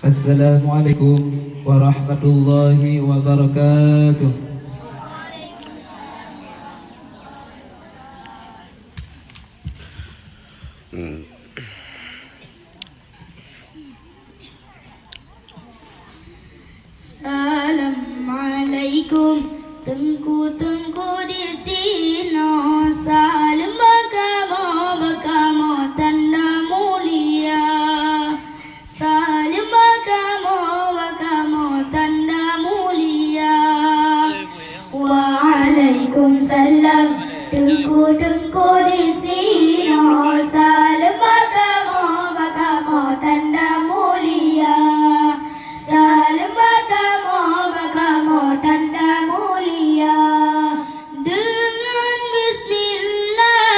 Assalamualaikum warahmatullahi wabarakatuh. Assalamualaikum, tengku-tengku di sini, salam bakamu tanda mulia. Salam bakamu tanda mulia. Waalaikumsalam, tengku-tengku di sini, salam bakamu tanda mulia. Salam bakamu tanda mulia. Dengan bismillah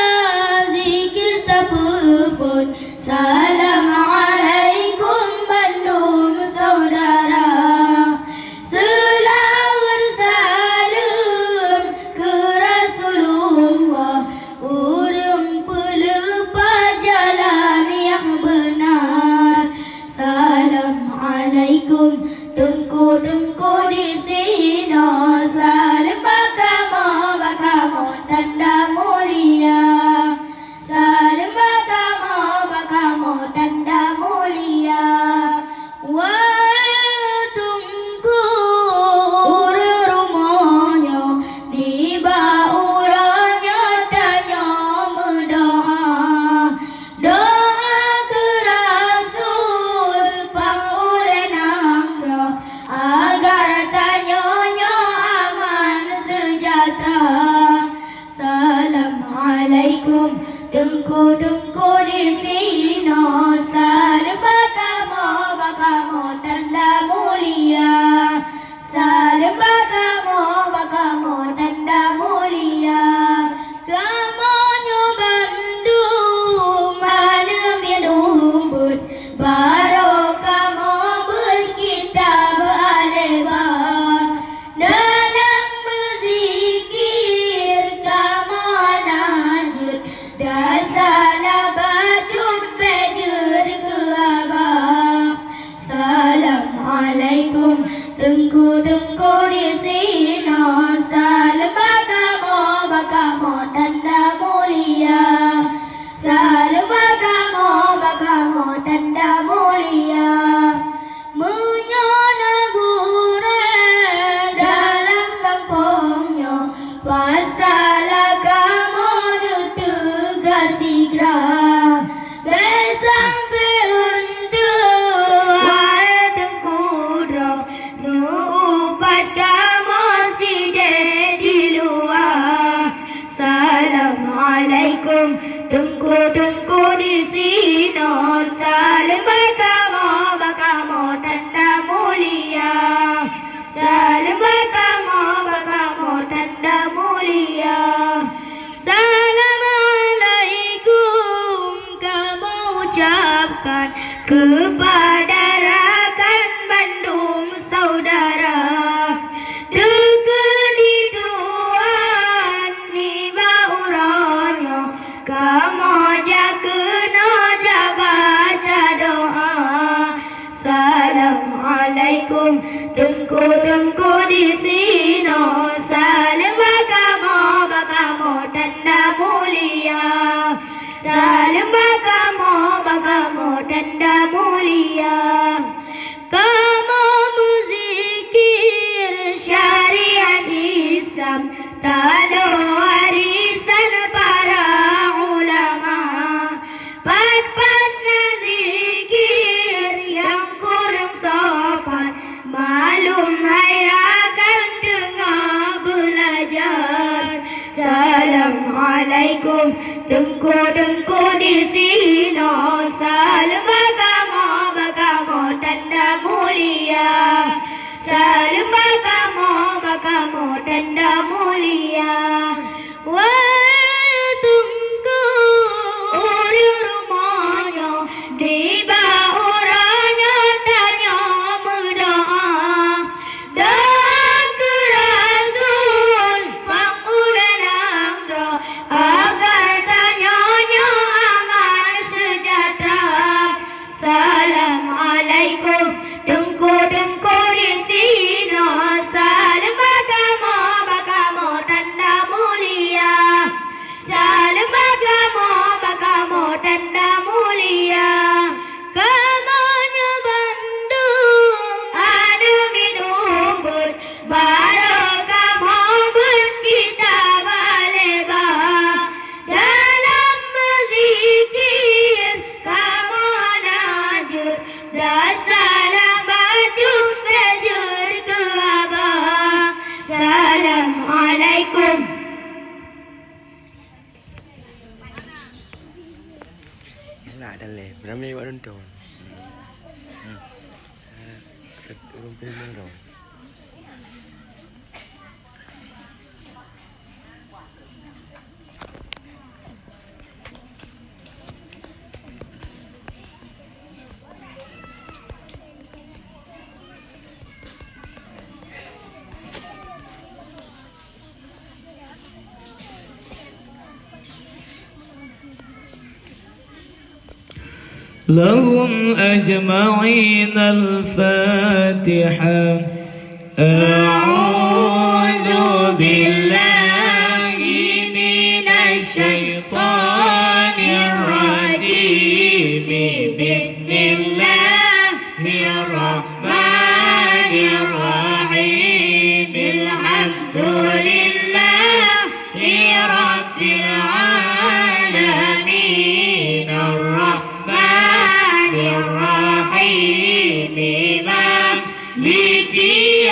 zikir terpuput. Assalamualaikum Bandung saudara. Selawat salam ke Rasulullah, urang pelepas jalan yang benar. Assalamualaikum, tengku-tengku di sini, salam bakamu tanda mulia. Salam bakamu tanda mulia. Wah, tunggu urang rumahnya, tiba urangnya tanya berdoa. Doa ke Rasul pangulen angkro, agar tanyanya aman sejahtera. Assalamualaikum, tengku-tengku di sini, salam bakamu tanda mulia. Salam bakamu tanda mulia. Kamonyo Bandung mana minubut, baru kamu berkita berlebar. Dalam berzikir kamu lanjut, dan salah bajut bejur ke abang. Assalamualaikum, tengku-tengku di sini, salam bakamu tanda mulia. Salam bakamu tanda mulia. Menyonagura dalam kampungnya, pasal kamu tugas segera. Sampai untuk hari tengkurang, nu upat kamu sidik di luar. Assalamualaikum, tengku-tengku di sini, salam bakamu tanda mulia. Salam bakamu tanda mulia. Assalamualaikum kamu ucapkan kepada rakan Bandung saudara. Dekediduan niba urangnya, kamu jakena baca doa. Assalamualaikum, tengku-tengku di sini, salam bakamu tanda mulia. Salam bakamu tanda mulia. Kamu berzikir syariat Islam, talo warisan para ulama. Pat-patna zikir yang kurang sopan, malum hairakan dengar belajar. Assalamualaikum, tengku-tengku di sini, salam bakamu tanda mulia. Salam bakamu tanda mulia. Wah, tunggu urang rumahnya, tiba orangnya tanya berdoa. Doa ke Rasul pangulen angkro, agar tanyanya aman sejahtera. dan salam baju fajr ke abah. Assalamualaikum. Lah dah le, ramai buat nonton. Rumput merah. لهم أجمعين الفاتحة. أعوذ بالله من الشيطان الرجيم. بسم الله الرحمن الرحيم. الحمد لله رب العالمين. الرحمن الرحيم. مالك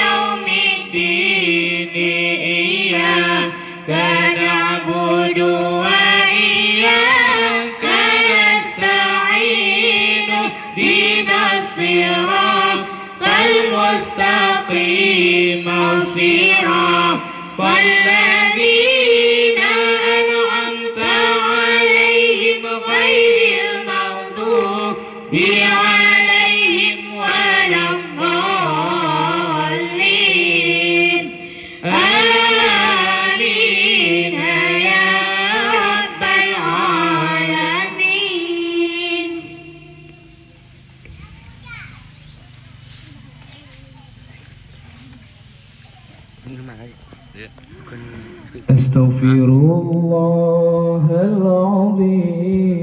يوم الدين. إياك نعبد وإياك نستعين. اهدنا الصراط المستقيم. صراط الذين أنعمت عليهم غير المغضوب عليهم ولا الضالين. آمين يا رب العالمين. أستغفر الله العظيم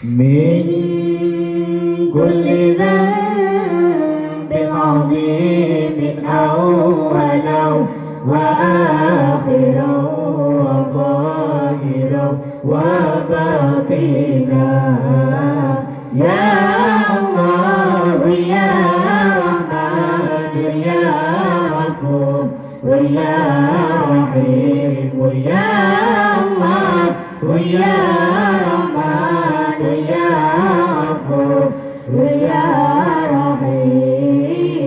من كل ذنب عظيم أولا وآخرا وظاهرا وباطنا. يا الله يا رحمن يا غفور يا رحيم. يا الله يا رحمن يا غفور يا رحيم.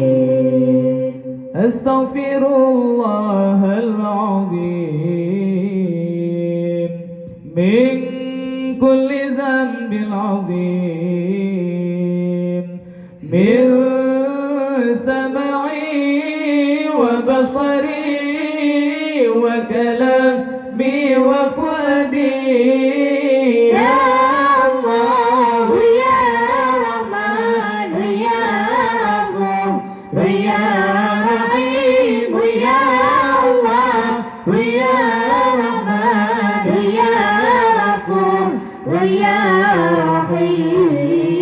أستغفر الله العظيم من كل ذنب عظيم. من سمعي وبصري وكلامي وفؤادي. يا الله يا رحمن يا غفور يا رحيم. يا الله يا رحمن يا غفور يا رحيم.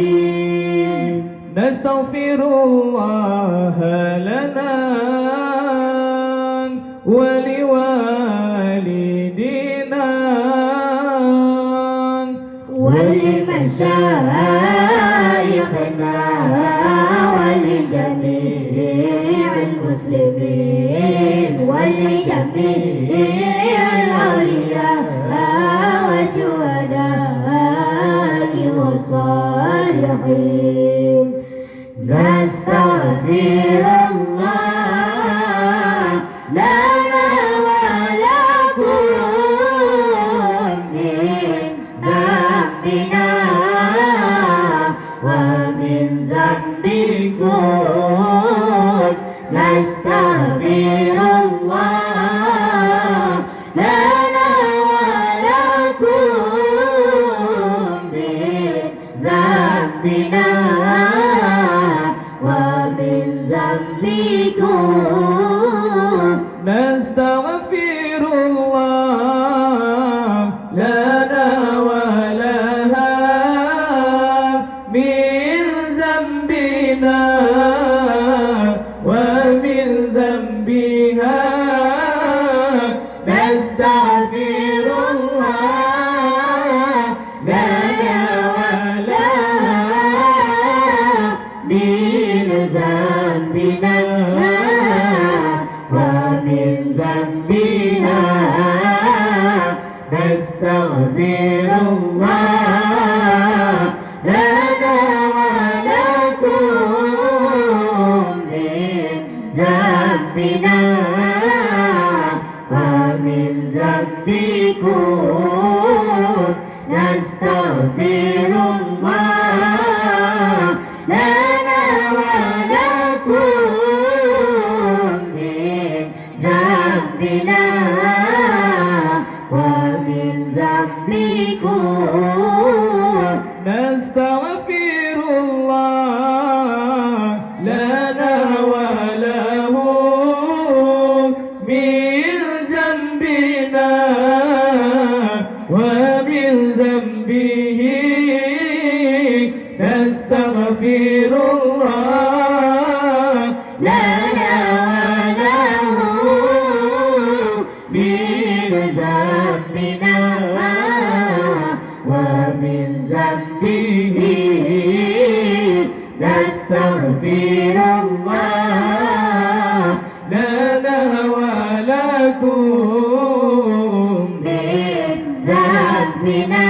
نستغفر الله لنا ولوالدينا ولمشايخنا ولجميع المسلمين ولجميع الأولياء والشهداء والصالحين. نستغفر الله لنا ولكم من ذنبنا ومن ذنبكم. نستغفر الله لنا ولكم من ذنبنا ومن ذنبكم. نستغفر الله لنا ولها من ذنبنا ومن ذنبها. نستغفر الله لنا ولها ولكم من ذنبنا ومن ذنبكم نستغفر الله لنا ولكم من ذنبنا ومن ذنبكم نستغفر الله لنا وله من ذنبنا ومن ذنبه نستغفر الله لنا وله من ذنبنا ومن ذنبه نستغفر الله لنا ولكم من ذنبنا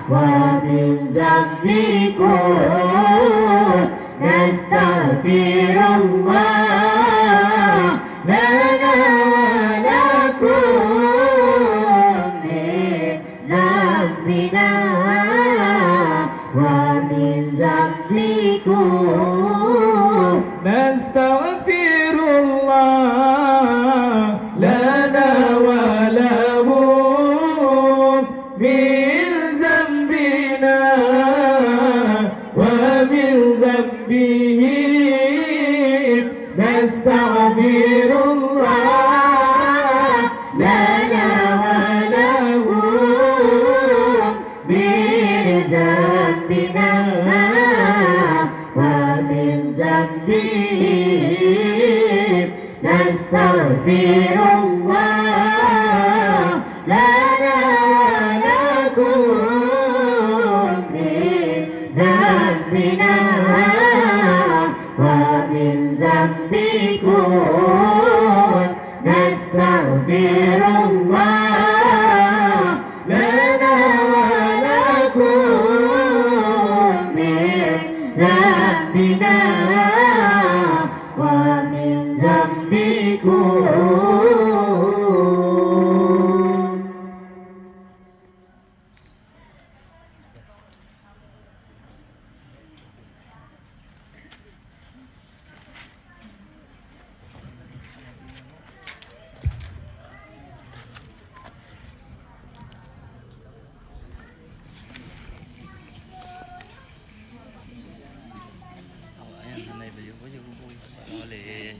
ومن ذنبكم نستغفر الله لنا ولكم من ذنبنا ومن ذنبكم نستغفر الله لنا وله من ذنبنا ومن ذنبه نستغفر الله لنا وله من ذنبنا ومن ذنبه نستغفر الله لنا ولكم من ذنبنا ومن ذنبكم نستغفر الله لنا ولكم من ذنبنا ومن ذنبكم Awak yang nilai beliau pun juga boleh. Boleh.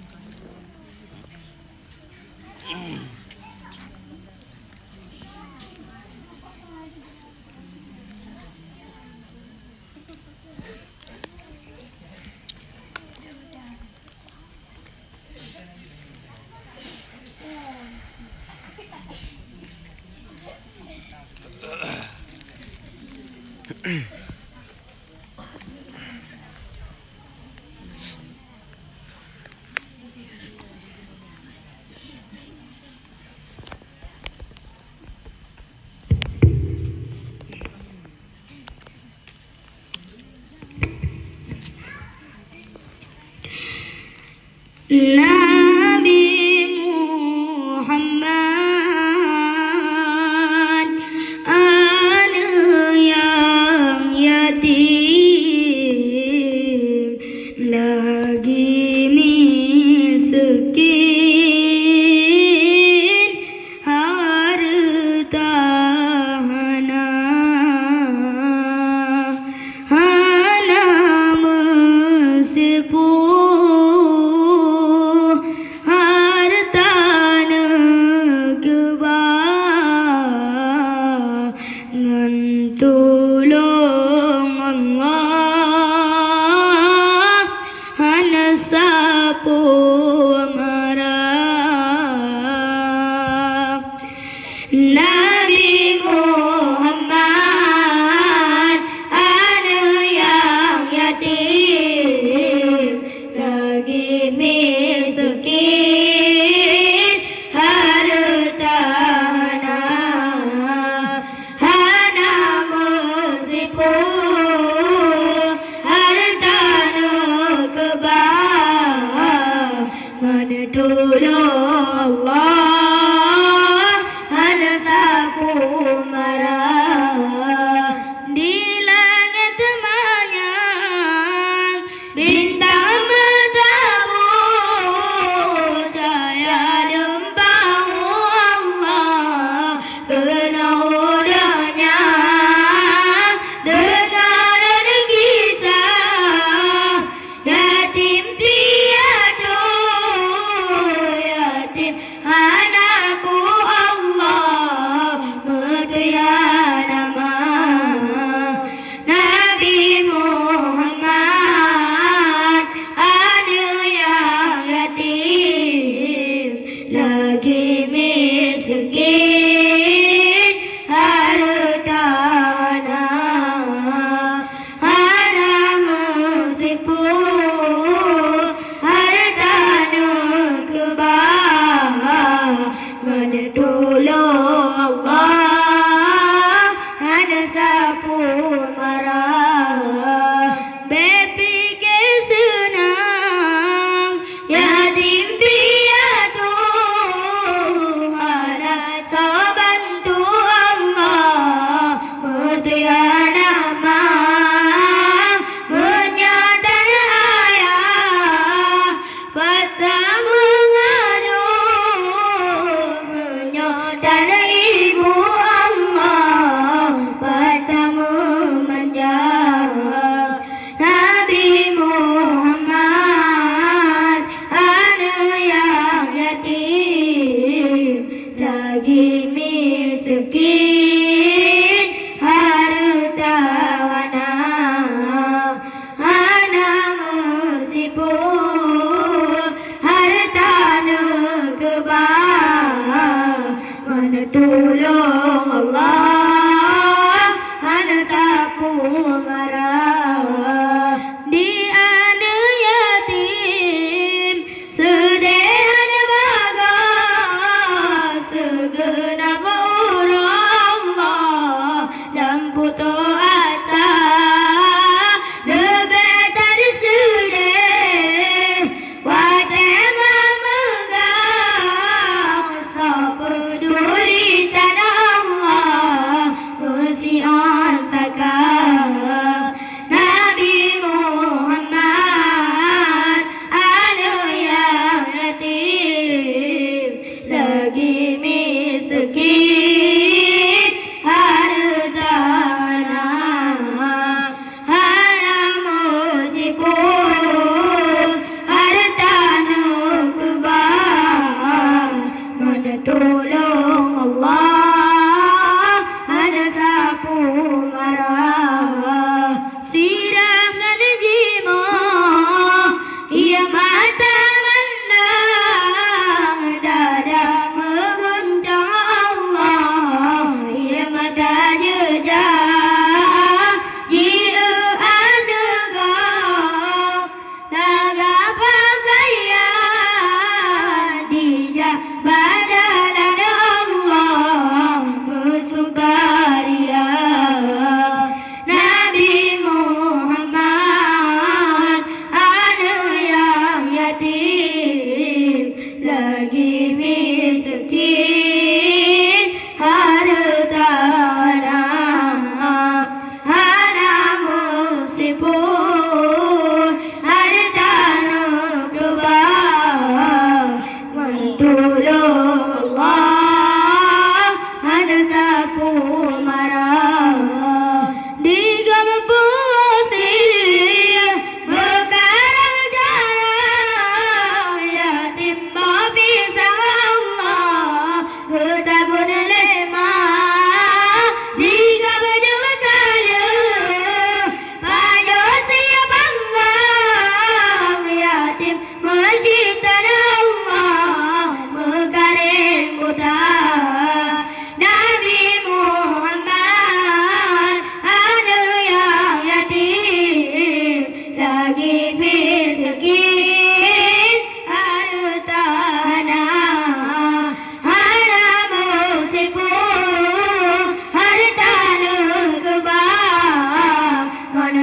Nabi Muhammad anak yang yatim lagi miskin harta hana hana mesepuh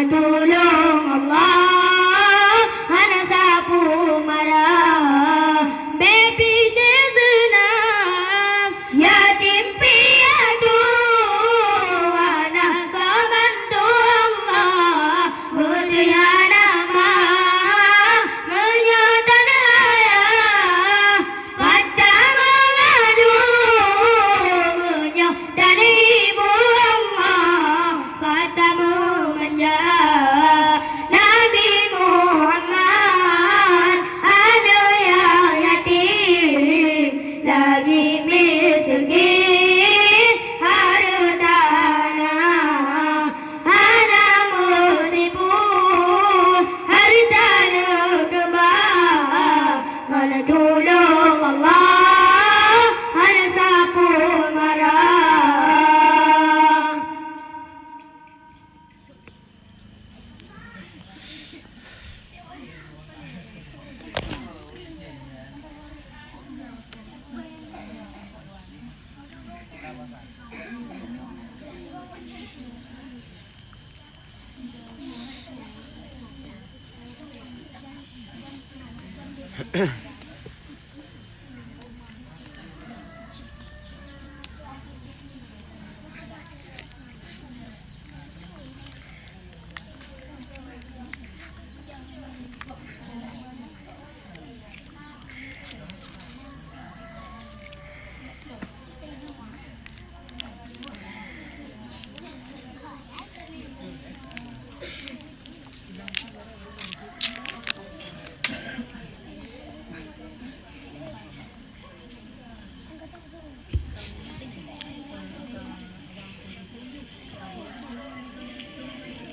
tolong Allah hana sapu marah baby desna yatim piatu hana sabantu Allah bertiada menyatan ayah pada mengadu menyatan ibu Allah katamu menjadi Nabi Muhammad ada yang yatim lagi miskin hartana ada musibah hartana kebal mana tolong Allah hana sapu marah.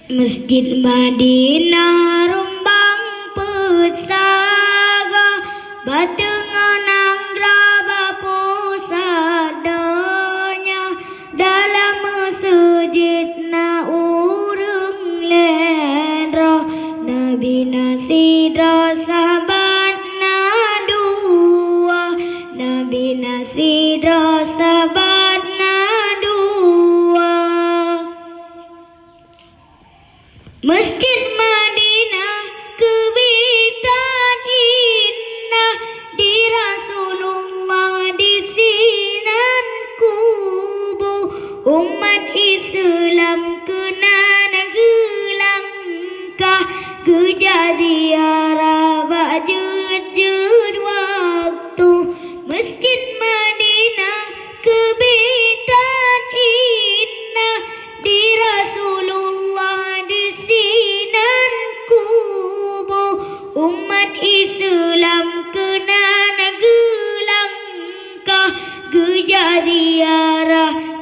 Masjid Madinah rumbang pusaka batenganang raba pusadanya dalam masjid na urung lendra Nabi Nasidra sahabat na dua Nabi Nasidra sahabat na dua. Masjid Madinah kebitan indah di Rasulullah di sinan kubu umat Islam kena gelangkah kejadian bajut waktu Masjid Madinah kebitan indah di Rasulullah di sinan kubu umat Islam kena gelangkah kejadian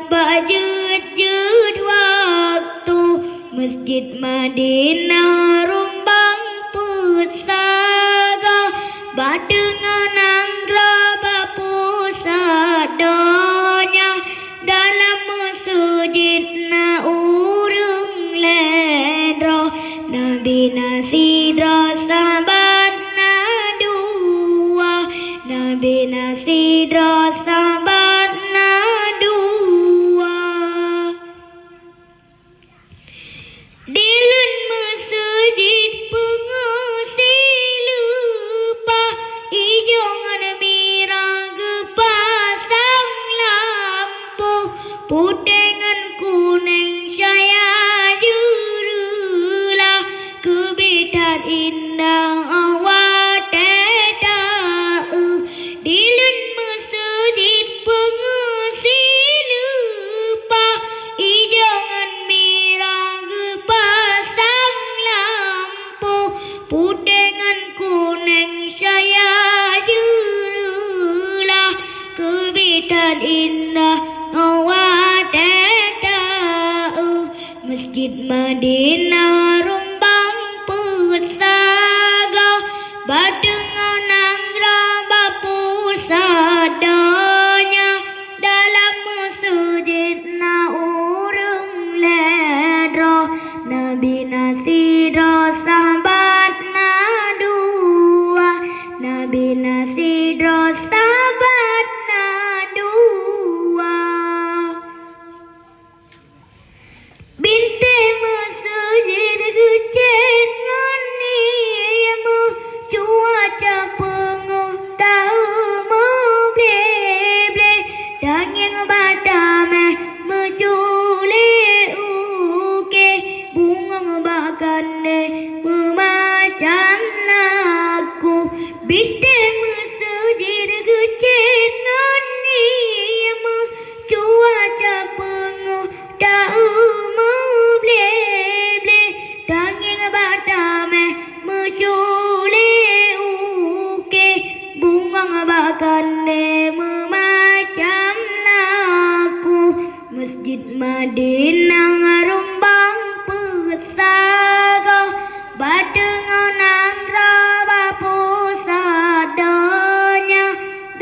bajut waktu Masjid Madinah rumbang pusaka batenganang raba pusadanya dalam masjid na urung lendra Nabi Nasidra sahabat na dua Nabi Nasidra sahabat na dua. Dilun masjid pengusi lupa ijongan mirang pasang lampu putengan kuning saya jurulah kebitan indah awak tetau dilun masjid pengusi lupa ijongan mirang pasang lampu putengan kuning saya jurulah kebitan indah awak tetau Masjid Madinah rumbang pusaka batenganang raba pusadanya dalam masjid na urung lendra Nabi Nasidra sahabat na dua Nabi Nasidra sahabat na dua. Binti masjid kande memacam laku bite mesujir gucit ngoni mu cuaca penguh tau ble ble tanging batame mencule uke bunga bakande memacam laku Masjid Madinah rumbang pesaga badengan nang raba pusadanya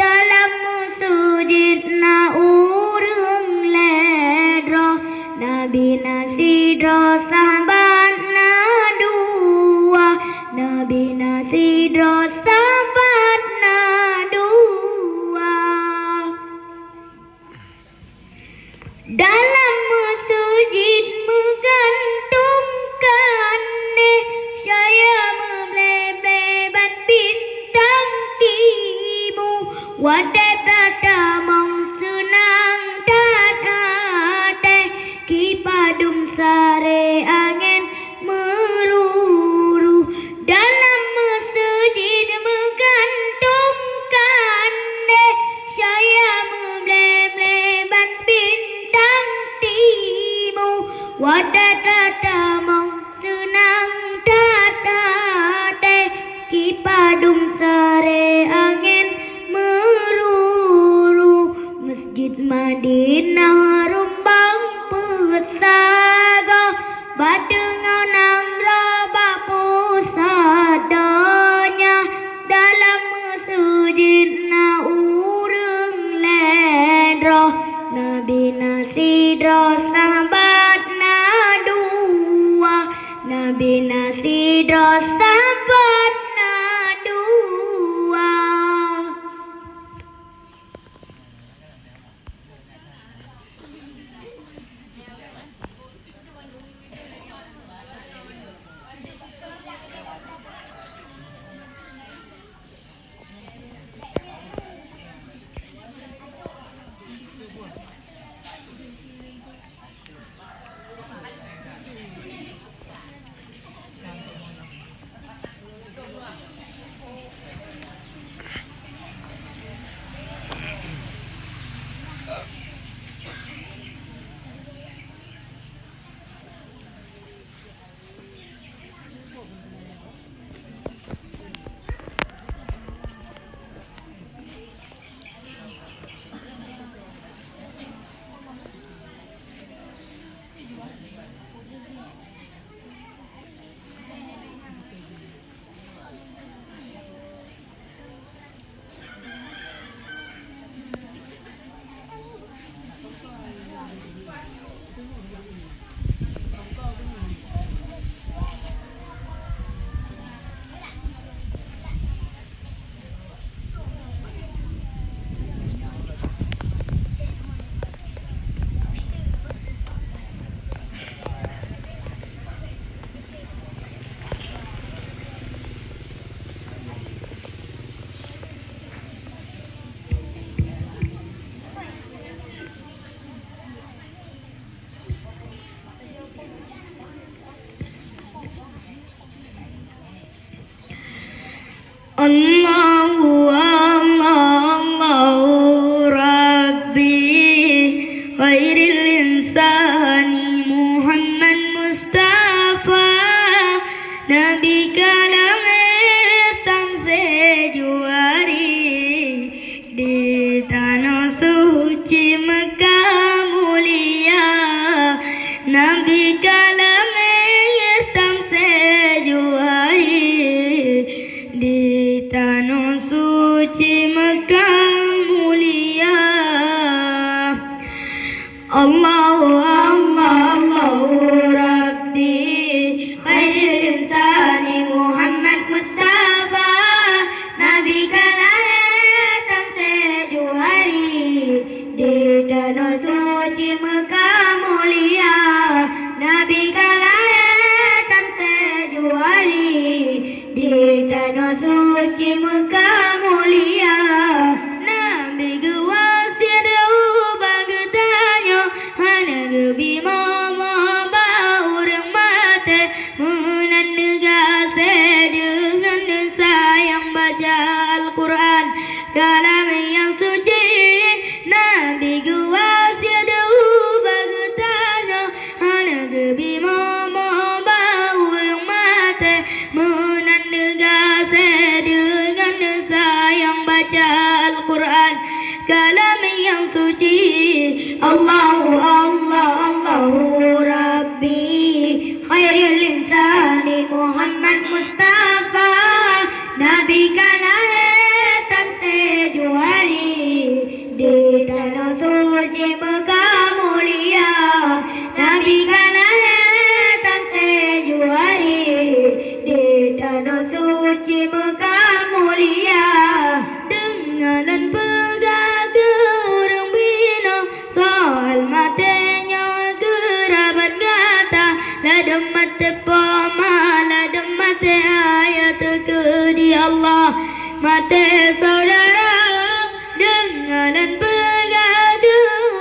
dalam sujud na urung ledro Nabi Nasidro sahabat na dua Nabi Nasidro sahabat na dua dalam sujud menggantungkan saya memblebeban bintang timu wadah tata mong senang tatate kipadum sare angin meruru dalam sujud menggantungkan saya memblebeban bintang timu wadah tata mong senang tatate kipadum sare angin meruru Masjid Madinah rumbang pesaga badengan nang raba pusadanya dalam sujud na urung ledro Nabi Nasidro sahabat na dua Nabi Nasidro sahabat na dua Allahu Allahu Rabbi khairil insani Muhammad Mustafa Nabi kalam tam se juari di tanah suci Mekah mulia Nabi kalam tam se juari di tanah suci Mekah mulia Allahu Allahu Rabbi khairil insani Muhammad Mustafa Nabi kalatam sejuhari di tanah suci Mekah mulia Nabi kalatam sejuhari di tanah suci Mekah mulia Nabi gewasir ubang getanya hana gebi mama baurang mate Nabi ka lahir tujuh hari di tanah suci Mekah mulia. Nabi ka lahir tujuh hari di tanah suci Mekah mulia. Dengaran pegang orang bina soal matanya kerabat gata. Lada mata pama, lada mata ayat ke Allah. Mata saudara dengaran pegang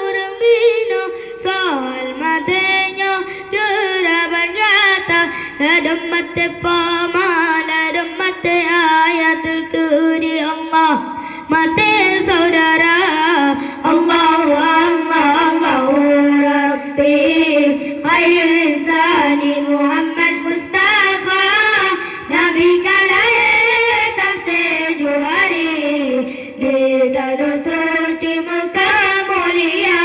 orang bina soal matanya kerabat gata. Lada mata pama, lada mata ayat ke Allah. Mata saudara Allahu Allah Allahu Rabbi khairul insani Muhammad Mustafa. Nabi ka lahir tujuh hari di tanah suci Mekah mulia.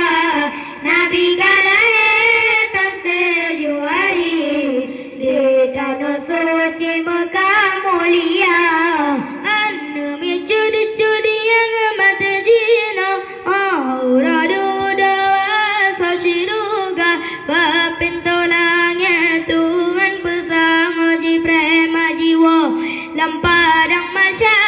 Nabi ka lahir tujuh hari di tanah suci Mekah mulia. Anumi judi-judi yang mata jina aura duda asa shiruga bapintolangnya Tuhan bersama Jibril majiwa lampadang masya.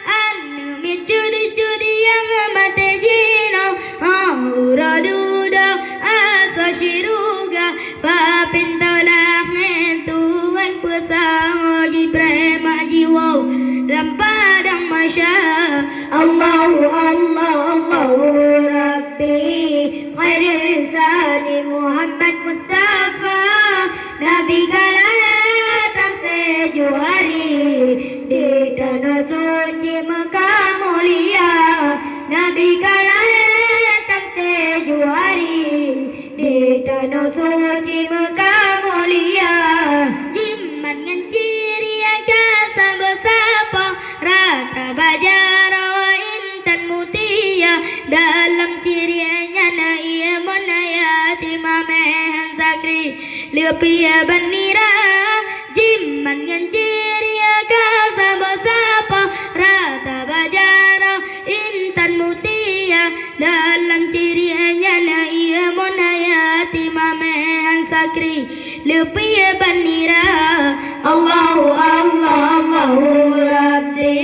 Anumi judi-judi yang mata jina aura duda asa shiruga bapintolangnya Tuhan bersama Jibril majiwa lampadang masya. Allahu Allah Allahu Rabbi khairul insani Muhammad Mustafa. Nabi ka lahir tujuh hari di tanah suci Mekah mulia. Nabi ka lahir tujuh hari di tanah suci Mekah mulia. Jimat ngan ciri aga sama-sama rata bajara wa intan mutia. Dalam cirinya na ia monayati mamehan sakri lepia banira. Jimat ngan ciri aga sama-sama rata bajara intan mutia. Dalam cirinya na ia monayati mamehan sakri lepia banira. Allahu Allah Allahu Rabbi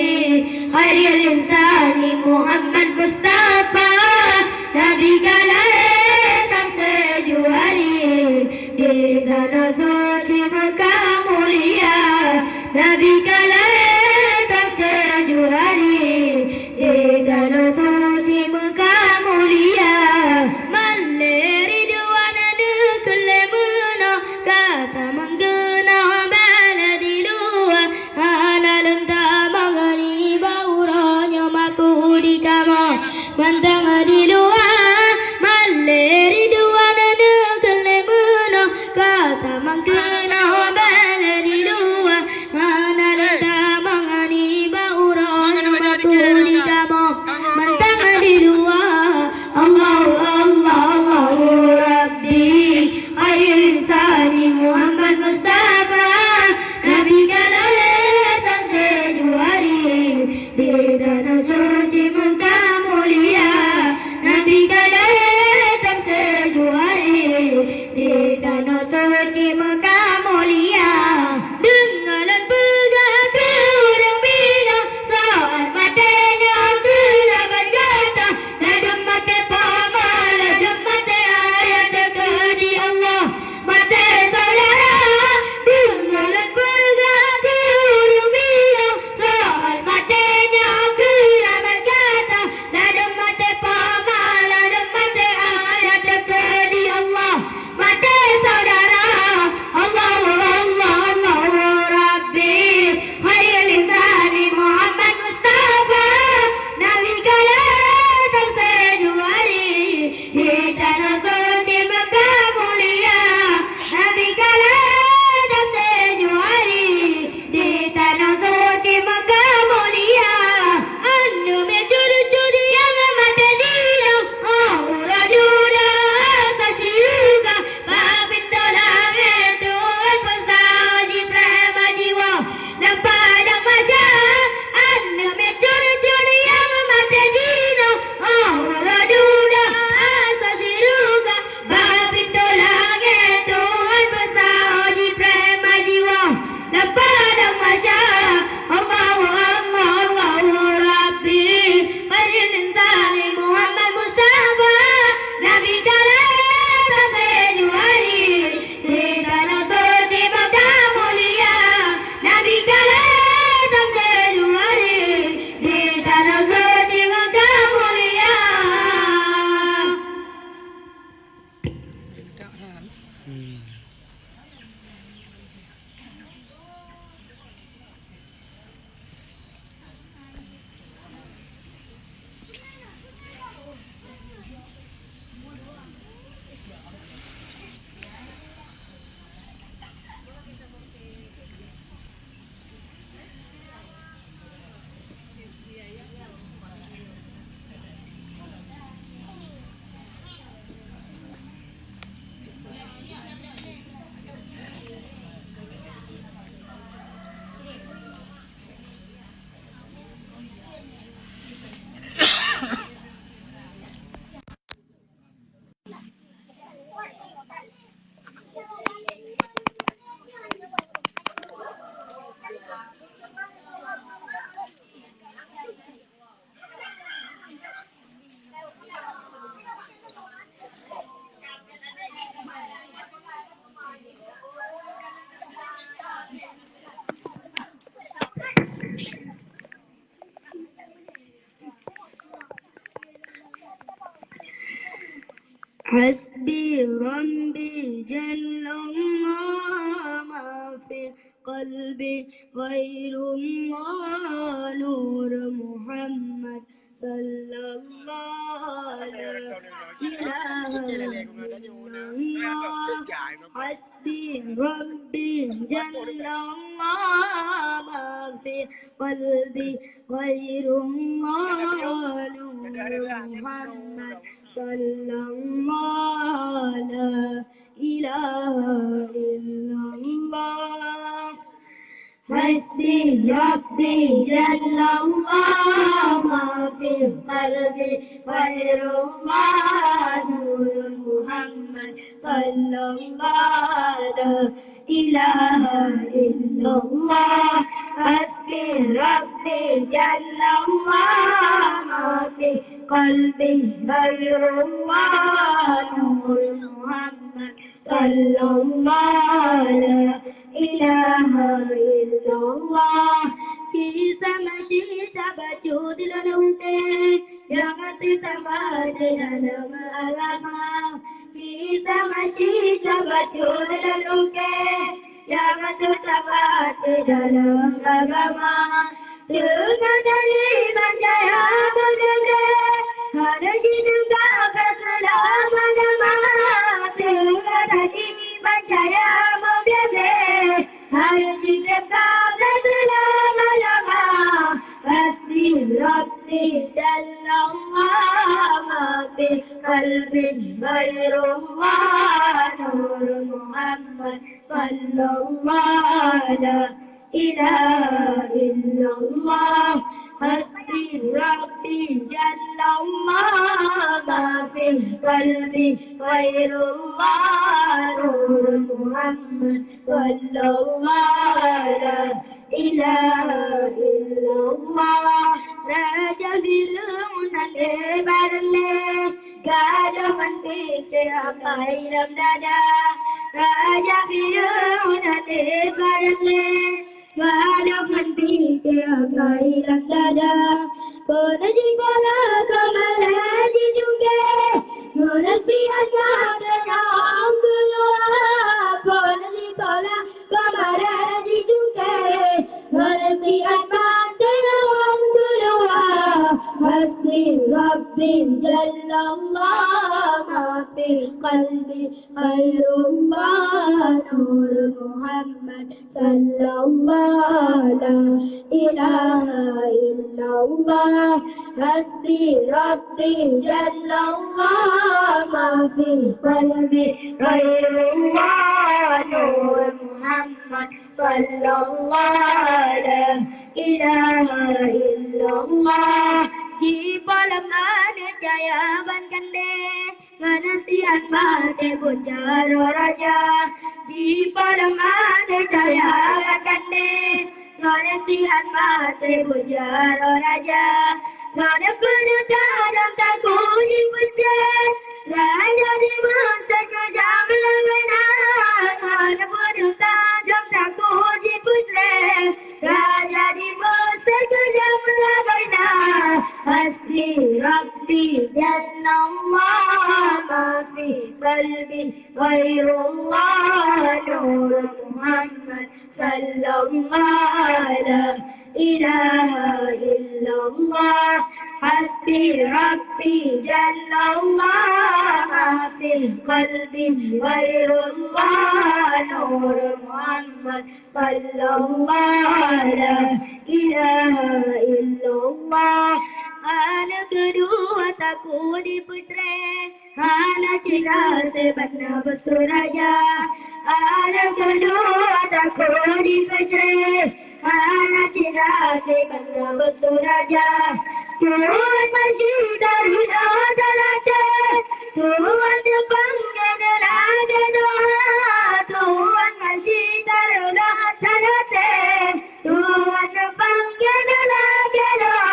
khairul insani Muhammad Mustafa. Nabi ka lahir tujuh hari di tanah suci Mekah حسبي ربي جل الله ما في قلبي غير الله نور محمد صلى الله لا إله إلا الله حسبي ربي جل الله ما في قلبي غير الله نور محمد صلى الله لا إله إلا الله حسبي ربي جل الله ما في قلبي غير الله نور محمد صلى الله لا إله إلا الله حسبي ربي جل الله ما في قلبي غير الله نور محمد صلى الله لا إله إلا الله Kisah masih tak baca di dalam jangan ditambah di dalam agama. Kisah masih tak baca di dalam jangan ditambah di dalam agama. Dengan dari manjaya berdiri, ada di juga berselama-lama. Dengan dari manjaya berdiri, ada di juga berselama-lama. Hasbi Rabbi Jalla Allah ma fi qalbi ghairullah Nur Muhammad sallallahu la ilaha illallah Hasbi Rabbi Jalla Allah ma fi qalbi ghairullah Nur Muhammad sallallahu la ilaha illallah Raja Fir'aun lebarle gaduhan pite akai dalam dada Raja Fir'aun lebarle gaduhan pite akai dalam dada Kona jingala kamala dijungge Kona siapa dengan keluar Kona jingala kamala dijungge Kona siapa dengan keluar Hasbi Rabbi Jalla Allah ma fi qalbi khairullah Nur Muhammad sallallahu la ilaha illallah Hasbi Rabbi Jalla Allah ma fi qalbi khairullah Nur Muhammad sallallahu la ilaha illallah Di malam ada cahaya ban gande nasihat pada bujar raja Di malam ada cahaya ban gande nasihat pada bujar raja Gada dalam takut di bujar Raja di masa kejam lagana Gada dalam takut di bujar Raja di masa kejam lagana Hasbi Rabbi Jalla Allah ma fi qalbi ghairullah Nur Muhammad sallallahu la ilaha illallah Hasbi Rabbi Jalla Allah ma fi qalbi ghairullah Nur Muhammad sallallahu la ilaha illallah Ana kedua takut diputra Ana cinta sebenar bersuraya Ana kedua takut diputra Ana cinta sebenar bersuraya Tuhan masih dari dalam Tuhan dipanggil dalam doa Tuhan masih dari dalam Tuhan dipanggil dalam doa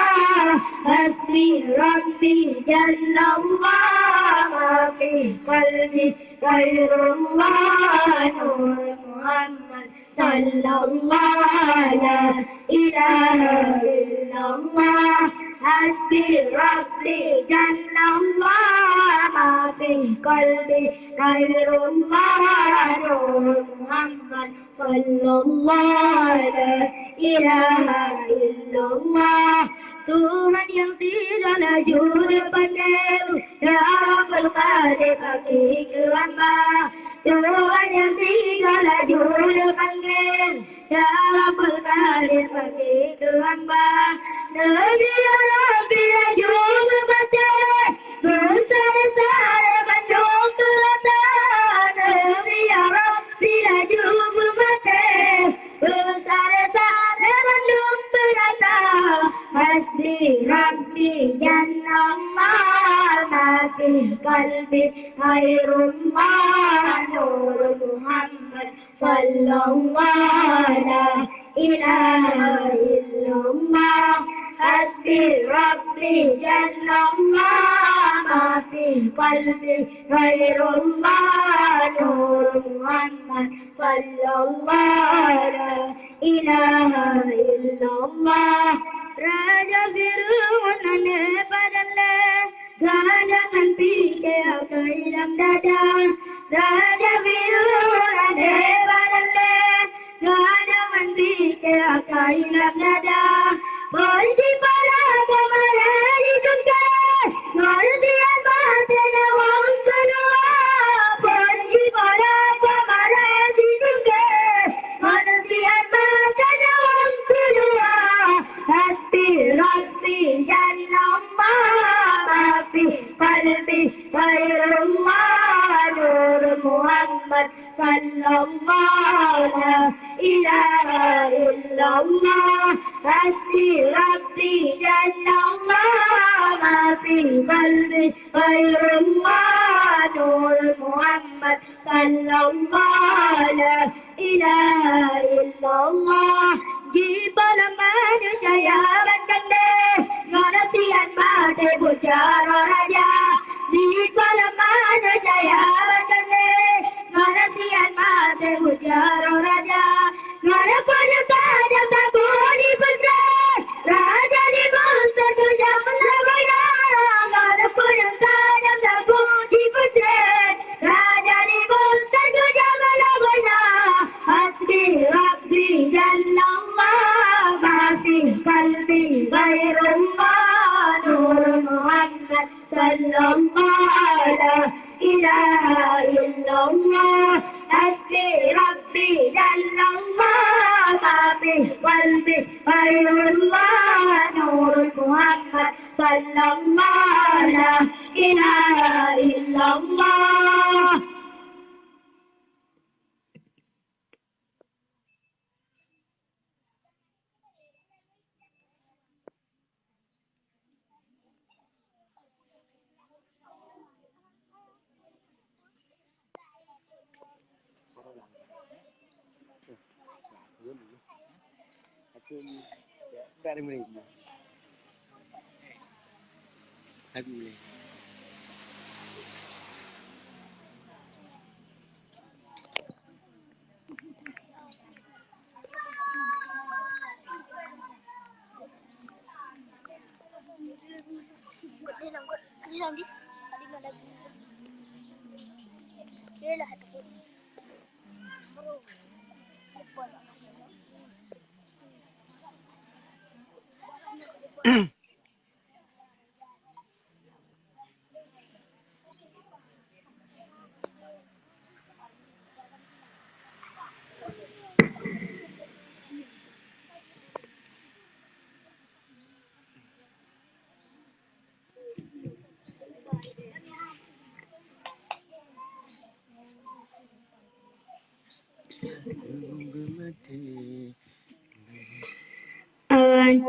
Hasbi Rabbi Jalla Allah ma fi qalbi ghairullah Nur Muhammad sallallahu la ilaha illallah حسبي ربي جل الله ما في قلبي غير الله نور محمد صلى الله لا إله إلا الله Tuhan yang segala juru pandai, Ya Rabbul Qadir bagi hamba. Tuhan yang segala juru pandai, Ya Rabbul Qadir bagi hamba. Nabi ya Rabbi ya juru pandai, besar-besar bandung terata. Nabi ya Rabbi ya juru pandai, besar-besar bandung terata. Hasbi Rabbi Jalla Allah ma fi qalbi Khairullah Nur Muhammad Sallallahu la ilaha illallah Hasbi Rabbi Jalla Allah ma fi qalbi Khairullah Nur Muhammad Sallallahu la ilaha illallah Raja Fir'aun ane padalla, gadangan pikir ke dalam dada. Raja Fir'aun ane padalla, gadangan pikir ke dalam dada. Pergi pada kemarin juga, ngertian batin awal kedua. Pergi pada kemarin juga, ngertian batin awal kedua. Hasbi Rabbi Jalla Allah ma fi qalbi Khairullah Nur Muhammad Sallallahu la ilaha illallah Hasbi Rabbi Jalla Allah ma fi qalbi Khairullah Nur Muhammad Sallallahu la ilaha illallah Jibal mana jaya bandande ngarasian bade bujara raja Jibal mana jaya bandande ngarasian bade bujara raja ngarapan kadang takuni putra raja di bangsa tujang lawana ngarapan kadang takuni putra raja di bangsa tujang lawana hasbi rabbi jalla قلبي غير الله نور محمد صلى الله لا إله إلا الله حسبي ربي جل الله ما في قلبي غير الله نور محمد صلى الله لا إله إلا الله Dari mana? Habis boleh.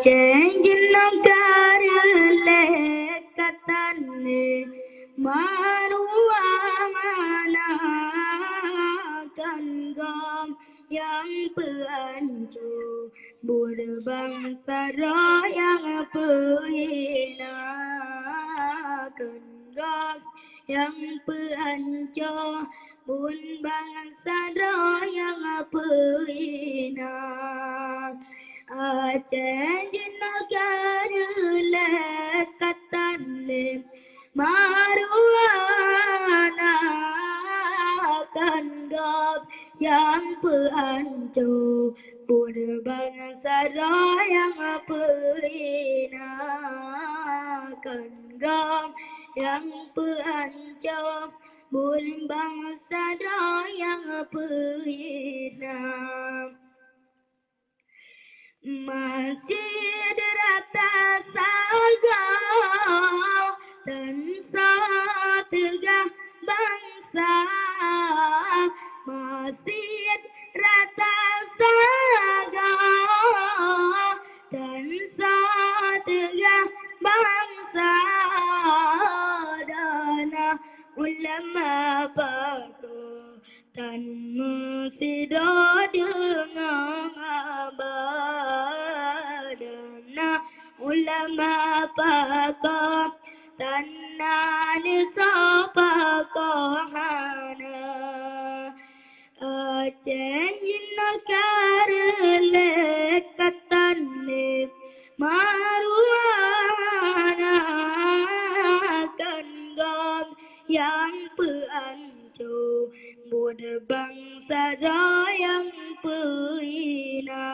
Cenjinakar lekatane manuwa manakan gom yang pelancu berbangsa yang penghina gom yang pelancu bun bangsa yang penghina Aceh negara buồn bangsa đó yang pena cần gom yang peancam buồn bangsa đó yang pena masih derata saga dan tegak bangsa masih rata saga dan tegak bangsa dana ulama batu dan musido dengan abadana ulama pakam tanah nisapa kohana Aceh karle katane maruana kanggam yang peancu buat bangsa yang puina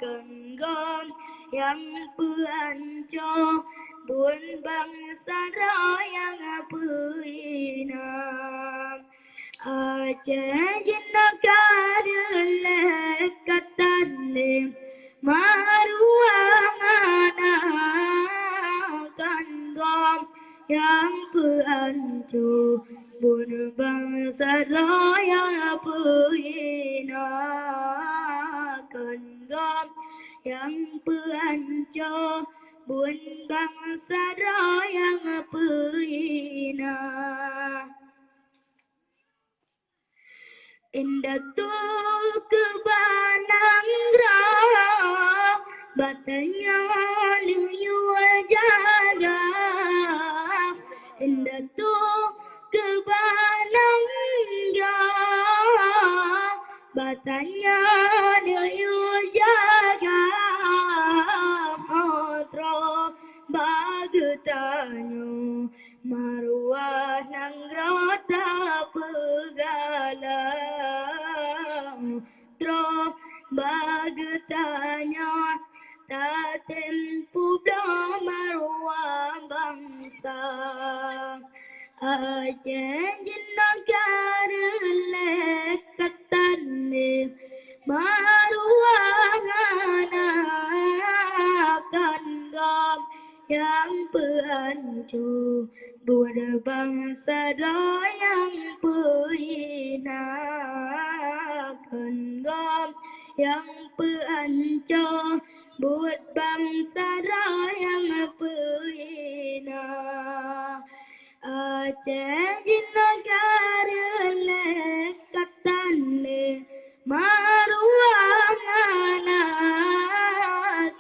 kanggam yang peancu buat bangsa yang puina Aceh karle katane maruana kanggam yang peancu buat bangsa yang puina kanggam yang peancu buat bangsa yang puina Indah tu kebanang rah batanya liu jaga Indah tu kebanang rah batanya liu jaga Otro bagutanyo maruah nang rota pegalang tro bagetanya taten publo maruah bangsa Aceh negara lekatane maruah akan gam yang peancu buat bangsa yang puina kenggam yang peancu buat bangsa yang puina Aceh negara lekatane maruah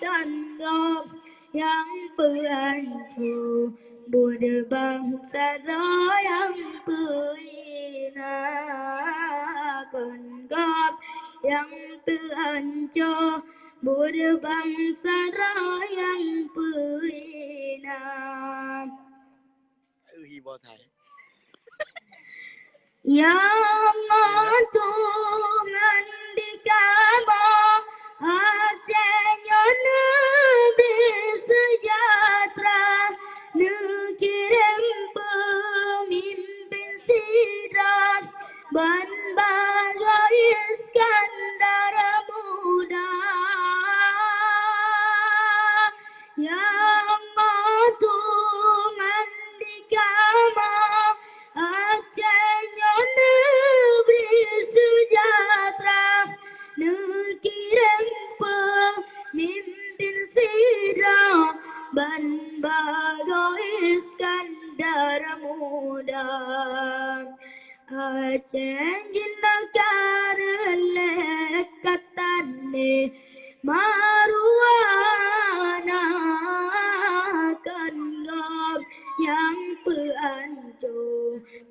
kenggam yang peancu buat bangsa yang puina kenggam yang peancu buat bangsa yang puina Hibo Thái yang ngantungan di kamar Acehnya negeri sejahtera Nekirim pemimpin sidang Ban Bagai Iskandar muda Yang ngantungan di kamar Acehnya negeri sejahtera Nekirim pemimpin sidang Ban Bagai Iskandar muda Aceh negara lekatane maruana kenggam yang peancu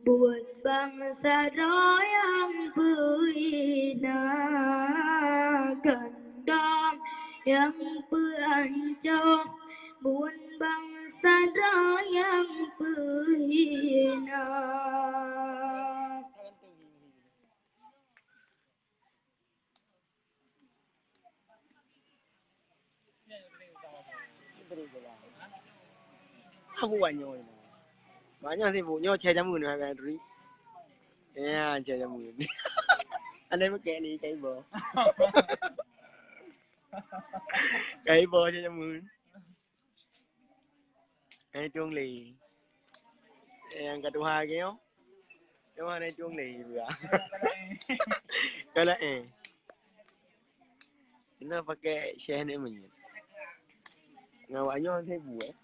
buat bangsa yang puina kenggam yang peancu buat bangsa yang puina Aku banyak ini. Banyak sih bu, nyo cek jamu nih kan Dri. Ya cek jamu. Anda pakai ni kai bo. Kai bo cek jamu. Kai chuông lì. Yang kedua keo. Yang mana chuông lì juga. Kalau kita pakai share ni mana? Ngawaknya saya buat.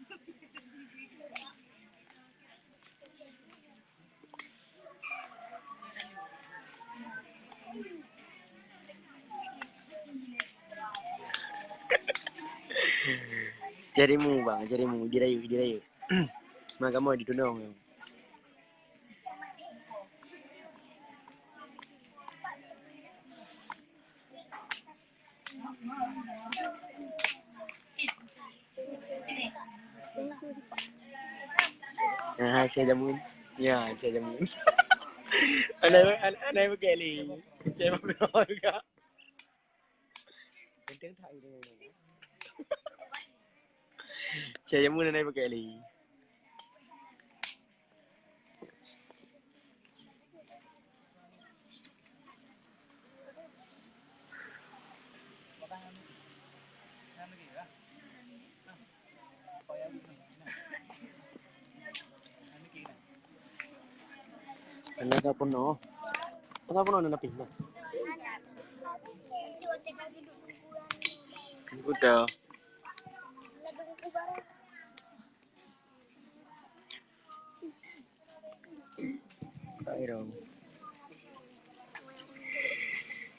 Jarimu bang, jarimu dirayu. Maka mau ditundong. Nah, saya jamun. Ya, saya jamun. Anai pakai li. Saya mau berapa juga. Penting tak ini. Saya jamun anai pakai li. Anda pun no. Apa pun anda pindah. Udah. Ayo.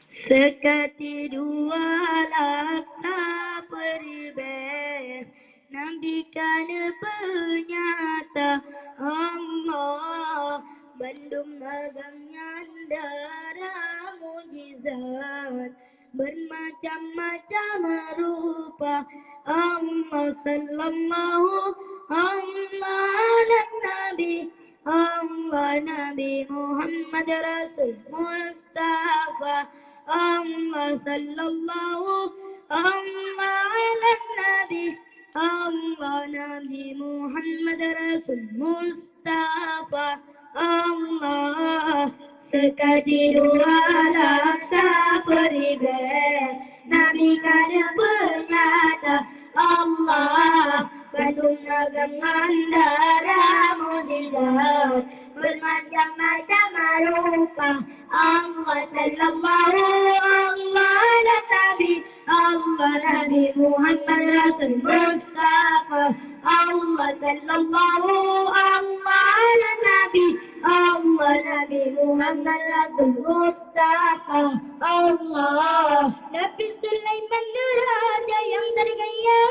Sekati dua laksa peribeh Nabikan penyata Allah Bandung agangnya darah mujizat Bermacam-macam rupa Allah sallallahu ala Nabi Allah Nabi Muhammad Rasul Mustafa Allah sallallahu Allah ala Nabi Allah Nabi Muhammad Rasul Mustafa Allah sekadi dua laksa peribeh Nabi kada bernyata Allah Bandung agangan darah mujizat Bermacam-macam rupa Allah sallallahu Allah ala Nabi Allah Nabi Muhammad Rasul Mustafa Allah sallallahu Allah ala Nabi Allah Nabi Muhammad Rasul Mustafa Allah Nabi Sulaiman raja yang terkaya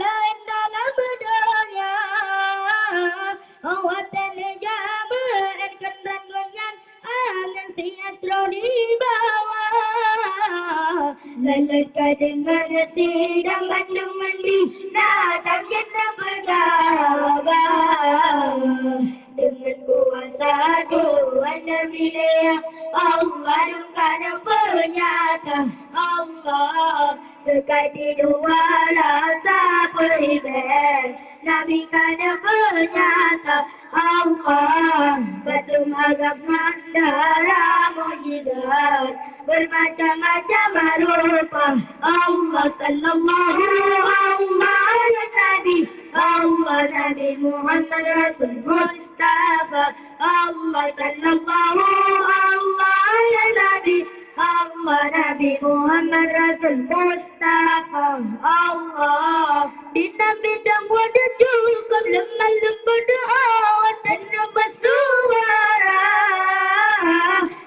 lain dalam bedanya Awatan jaman kendan lengan angin siatro di bawah Lelaka dengan sidang Bandung binatang kita bergabah Dengan kuasa dua Nabi Lea Allah kada bernyata Allah sekadi dua rasa peribeh Nabi kada bernyata Allah Batum agak mandara mujizat Bermacam-macam rupa Allah sallallahu Allah ala Nabi Allah Nabi Muhammad Rasul Mustafa Allah sallallahu Allah ala Nabi Allah Nabi Muhammad Rasul Mustafa Allah Bidang-bidang wadah cukup lemah lembut awat dan bersuara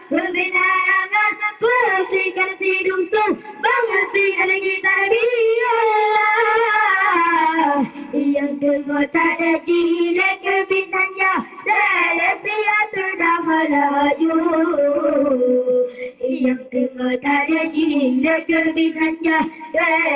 Berbinayangan berikan sidung bangsa si lagi Nabi Allah Yang tengok tak ada jilid kebinanya dalam siatu dah melaju Yang tengok tak ada jilid لك بنجا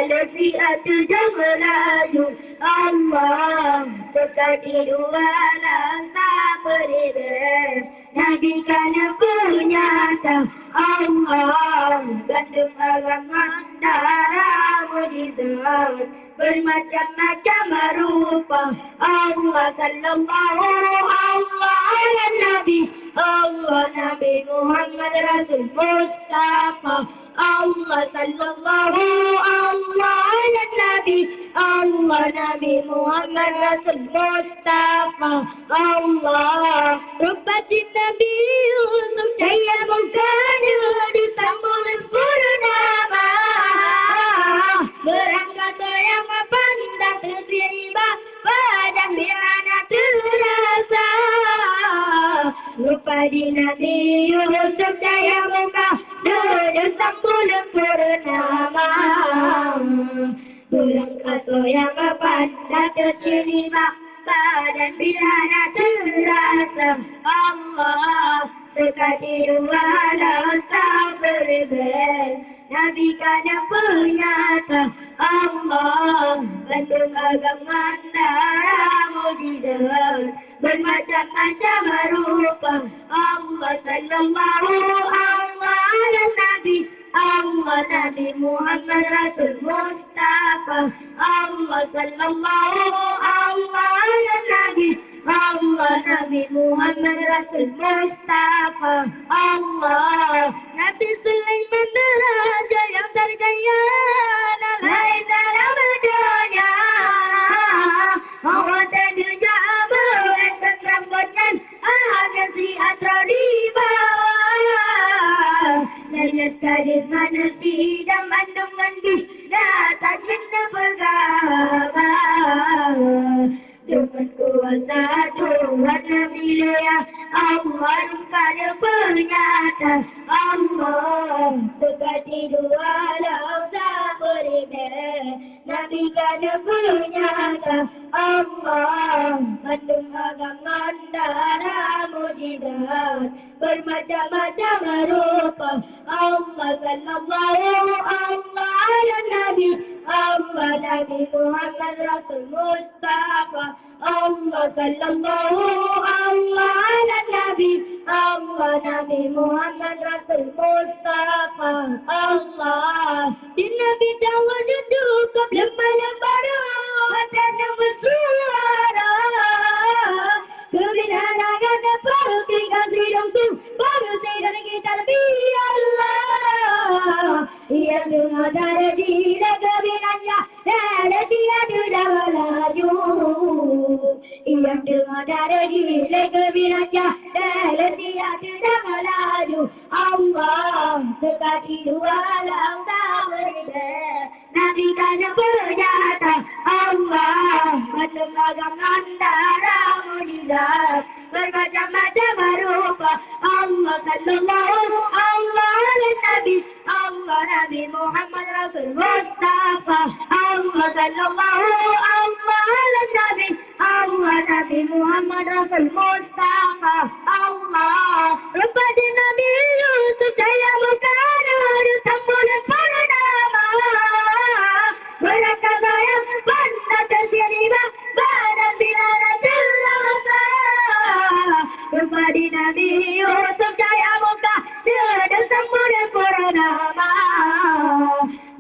لسيئة جملaju Allah sekali dua langkah berbeda Nabi kan bernyata Allah gandum agama darah mujizat bermacam-macam rupa Allah sallallahu Allah ya Nabi Allah Nabi Muhammad Rasul Mustafa Allah sallallahu Allah ya Nabi Allah Nabi Muhammad Rasul Mustafa Allah Rupatin Nabi Yusuf Jaya bukan disambung purnama berangkasa yang pandang tersiribah padang birana terasa lupa di Nabi Yusuf Jaya muka disambung purnama berangkasa yang pandang tersiribah dan bila terasa Allah sekali dua rasa berbeda Nabi kan penyata Allah bentuk agama darah mujizat bermacam-macam rupa Allah sallallahu Allah dan Nabi Allah Nabi Muhammad Rasul Mustafa Allah sallallahu Allah dan Nabi Allah Nabi Muhammad Rasul Mustafa Allah Nabi Sulaiman raja yang terjaya lain dalam dunia Allah terjaya berangkat rambutnya ada si atra di bawah Layat kadis manasi dan mandum ngandu datang jenna bergabah dengan kuasa Tuhan Nabi Lea Allah kada penyata Allah sekali dua lausa berbeda Nabi kada penyata Allah mandum agama darah mujizat bermacam-macam rupa Allah sallallahu Allah ya Nabi Allah Nabi Muhammad Rasul Mustafa Allah sallallahu Allah ya Nabi Allah Nabi Muhammad Rasul Mustafa Allah di Nabi Dawud cukup lemah-lemah dan bersuara kebenaran pergi kasih dongku baru sedang kita lebih Allah yang dengar dari diri kebenarnya dan tiada dalam laju yang dengar dari diri kebenarnya dan tiada dalam laju Allah sekali dua langkah berbeda Nabi kan bernyata Allah mendengarkan darah mujizat bermacam-macam rupa Allah sallallahu Allah Nabi Allah Nabi Muhammad Rasul Mustafa Allah sallallahu Allah Nabi Allah Nabi Muhammad Rasul Mustafa Allah rupa di Nabi Yusuf Jaya bukan disambung purnama berangkasa yang pandang tersiribah badan bila terasa rupa di Nabi Yusuf Jaya muka disambung purnama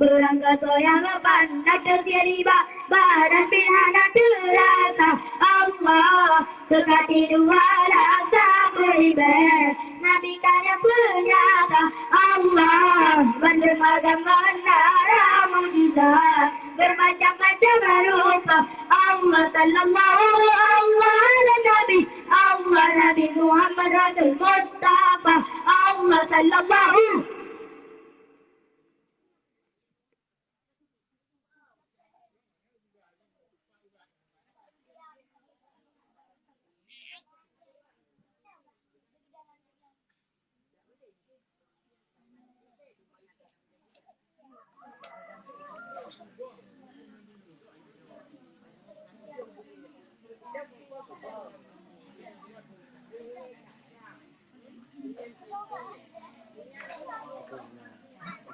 berangkasa yang pandang tersiribah badan bila terasa Allah sekali dua rasa berbeda Nabi kan penyata Allah bermacam darah mujizat bermacam-macam rupa Allah sallallahu Allah Nabi Allah Nabi Muhammad Rasul Mustafa Allah sallallahu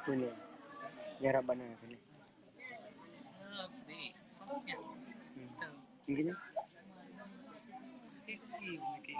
Apa ni? Ya Rabbana kan. Di. Ya. Mungkin ya. Mungkin.